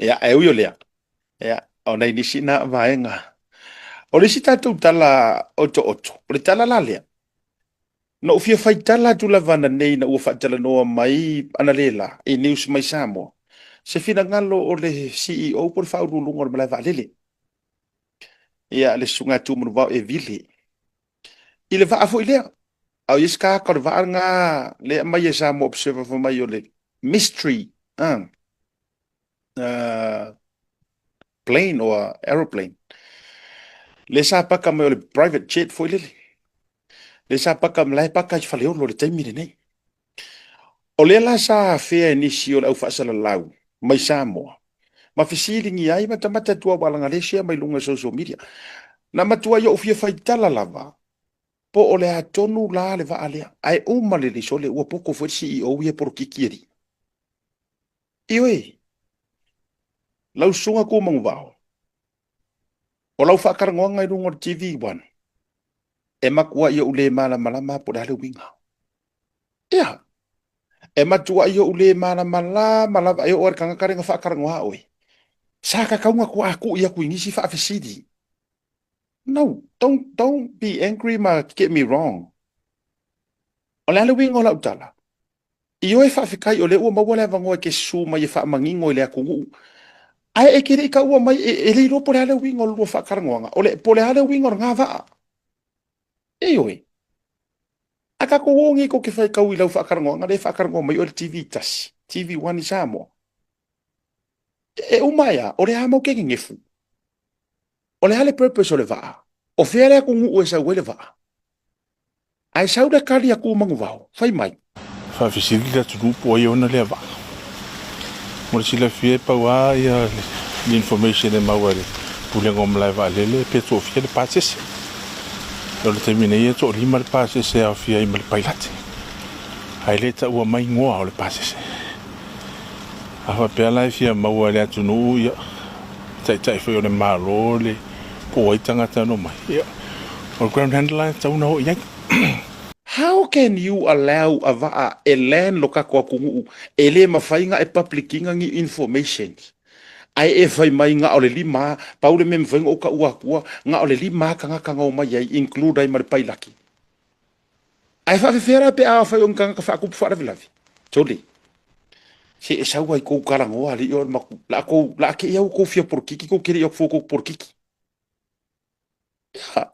ia e ui o lea ia o nei nisi na vaenga o le si tatou tala oto o le tala la lea na ufia faitala tu lavana nei na ua faatala noa mai ana lela e news mai Samoa se fina ngalo o le CEO por faululunga o le malai vaalele ia le sunga tu munu vau e vili i le vaa fo i lea au iska ka le vaa nga le mai e Samoa observer fo mai o le mystery uh, plane or aeroplane le sa paka mai o le private jet fo i lele le sa paka malai paka i faleo lo le taimi le nei o le la sa fea nisi o le au faasala lau mai Samoa ma fisilingi ai matamata tua walanga lesia mai lunga social media na matua yo fia faitala lava po o le atonu la le va alea ai uma le liso le ua poko fo CEO ia por kikieri iwe lau sunga ko mangu vao o lau whakarangoanga i rungo TV1 e makua ia ule mana malama po dale winga ia e matua ia ule mana malama lava e o ar kanga karenga whakarangoa oe saka kaunga ko aku ia ku ingisi fa afisidi. No, don't be angry, ma get me wrong. O le wing o la utala. I oe fa fikai o le ua maua le avangoa ke su mai e fa mangingo i le akungu. Ai e kere ka ua mai e le iro po le wing o lua fa karangoanga. O le po le wing o ngā vaa. E oe. A ka ko wongi ko ke fai kau i lau fa karangoanga le fa karangoa mai o le TV tasi. TV1 i Samoa. E umaya, o le hamo ke ngefu. O le hale purpose o le vaa. O fea le akungu ue sa ue le vaa. Ai sauda kali aku mangu vau. Fai mai. Whawhisiri la tunu po i ona lea waka. Mora sila fie paua ia le information e maua le pulenga o malai wa lele pe tō fia le pātese. Leo le taimine ia tō lima le pātese a fia ima le pailate. Hai le ta ua mai ngoa o le pātese. Awa pea lai fia maua le atunu ia tai fai o le malo le po ai tangata no mai. Ia o le ground handler tauna ho iai. How can you allow a vaa e land loka ko kungu e le mawhainga e publicinga ngi information? Ai e whai mai nga o le lima, paule me mwhainga o ka ua kua, nga o le lima kanga kanga o mai ai, include ai maripai laki. Ai whawhiwhera pe a whai o kanga ka whakupu wharavilavi. Tole. Se e sau ai kou karangoa li o maku, la ke iau kou fia por kiki, kou kere iau kou por kiki. Ya.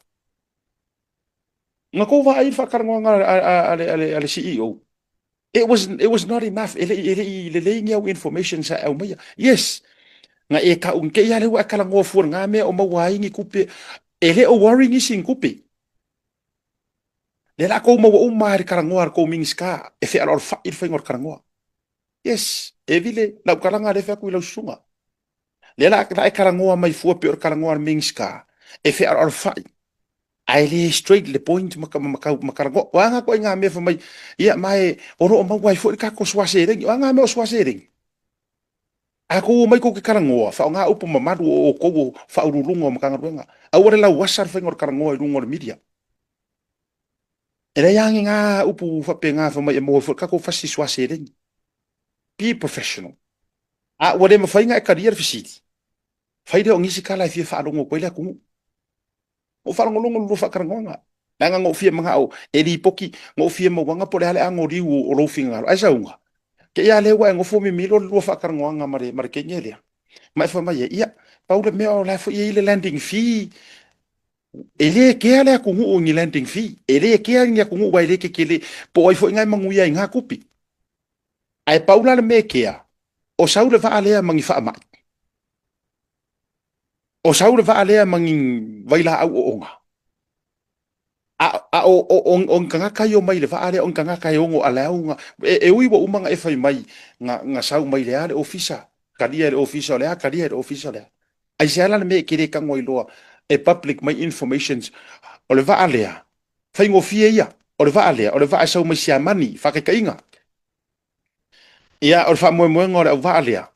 Nga ko va ai whakarangoanga ale CEO. It was not enough. Ele ngia information sa au mai. Yes. Nga e ka unke ia le wa kala ngo fu nga me o mawa ingi kupe. Ele o worrying is in kupe. Le la ko mo o ma karangoa ko mingska. E fe alor fa il fa ngor karangoa. Yes. E vile la kalanga le fa ku la sunga. Le la karangoa mai fu pe or karangoa mingska. E fe alor fa ai le straight le point makarango wanga ko nga me fa mai ia mai oro ma wai fo ka ko swasering wanga me o swasering aku mai ko ke karango fa nga upu mamadu o ko fa urulungo makanga awore la wasar fa ngor karango i rungor media ele yang nga upu fa pe nga fa mai mo fo ka ko fa si swasering be professional a wore ma fa nga career visiti fa ide ongi si kala fi fa longo ko ile ku o wharangolongo lulu whakarangonga. Nanga ngō fia mga au, e li poki ngō fia mawanga po le hale ango riu o rofinga aro. Ai saunga. Ke ia lewa e ngō fōmi milo lulu whakarangonga mare kenya lea. Mai whamai e ia, paule mea o lai fo ia ile landing fee. E le kea lea kungu o ngi landing fee. E le kea ngia kungu wai le ke kele po ai fo ingai manguia i ngā kupi. Ai paula le me kea, o saule vaa lea mangi wha amai. O saure va alea mangin vaila au o onga. On kanga kai o mai le va alea on kanga kai ongo alea unga. E ui wa umanga e fai mai nga sau mai lea le ofisa. Karia le ofisa lea, karia le ofisa lea. Ai se ala me kere kango i loa e public mai informations o le va alea. Fai ngo fie ia. O le va alea, o le va a sau mai siamani, whakekainga. Ia, o le va moe o le va alea.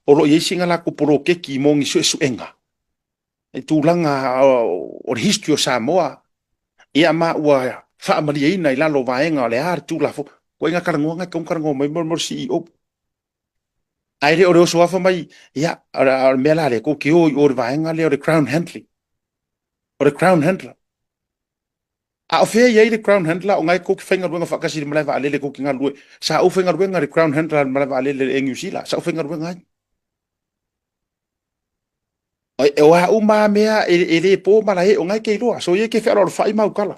O lo yesinga la ko poro keki mongi su enga. E tūlanga o history o Samoa, ia ma ua whaamari ina i lalo vaenga o le ar tūlafo, ko inga karangoa ngai karangoa mai mor CEO. ai le o le oso afa mai ia o me la le ko ki o le vaenga le o le crown handling o le crown handler a o fea ia le crown handler o ngai ko ki fenga ruenga fakasi le malai va le ko ki ngalue sa o fenga ruenga le crown handler malai va le engusila sa o fenga ruenga o e wa u ma mea e le po mala e o ngai ke loa so ye ke fea lo fai mau kala